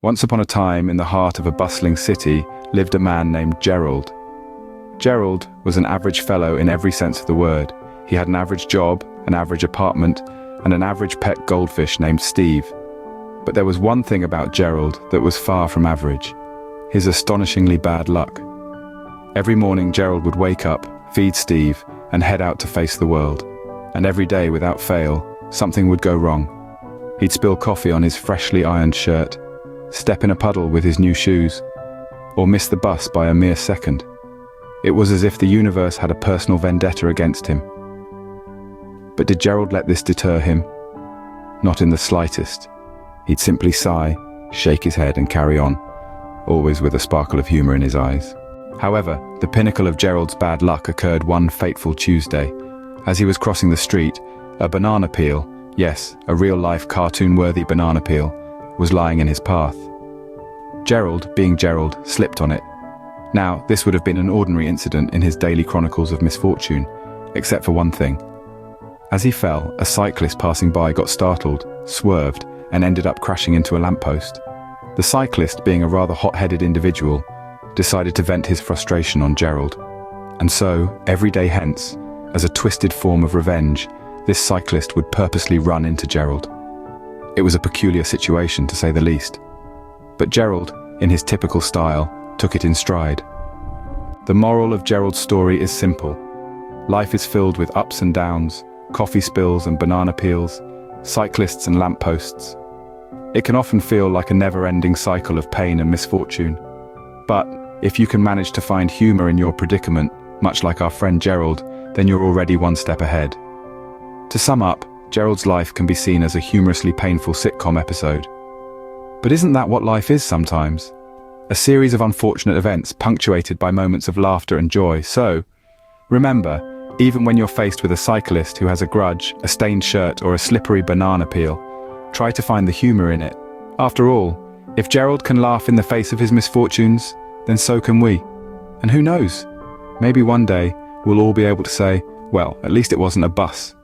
Once upon a time, in the heart of a bustling city, lived a man named Gerald. Gerald was an average fellow in every sense of the word. He had an average job, an average apartment, and an average pet goldfish named Steve. But there was one thing about Gerald that was far from average: his astonishingly bad luck. Every morning Gerald would wake up, feed Steve, and head out to face the world. And every day, without fail, something would go wrong. He'd spill coffee on his freshly ironed shirt, step in a puddle with his new shoes, or miss the bus by a mere second. It was as if the universe had a personal vendetta against him. But did Gerald let this deter him? Not in the slightest. He'd simply sigh, shake his head and carry on, always with a sparkle of humor in his eyes. However, the pinnacle of Gerald's bad luck occurred one fateful Tuesday. As he was crossing the street, a banana peel, yes, a real-life cartoon-worthy banana peel, was lying in his path. Gerald, being Gerald, slipped on it. Now, this would have been an ordinary incident in his daily chronicles of misfortune, except for one thing. As he fell, a cyclist passing by got startled, swerved, and ended up crashing into a lamppost. The cyclist, being a rather hot-headed individual, decided to vent his frustration on Gerald. And so, every day hence, as a twisted form of revenge, this cyclist would purposely run into Gerald. It was a peculiar situation, to say the least. But Gerald, in his typical style, took it in stride. The moral of Gerald's story is simple. Life is filled with ups and downs, coffee spills and banana peels, cyclists and lampposts. It can often feel like a never-ending cycle of pain and misfortune. But if you can manage to find humor in your predicament, much like our friend Gerald, then you're already one step ahead. To sum up, Gerald's life can be seen as a humorously painful sitcom episode. But isn't that what life is sometimes? A series of unfortunate events punctuated by moments of laughter and joy. So, remember, even when you're faced with a cyclist who has a grudge, a stained shirt, or a slippery banana peel, try to find the humor in it. After all, if Gerald can laugh in the face of his misfortunes, then so can we. And who knows? Maybe one day we'll all be able to say, well, at least it wasn't a bus.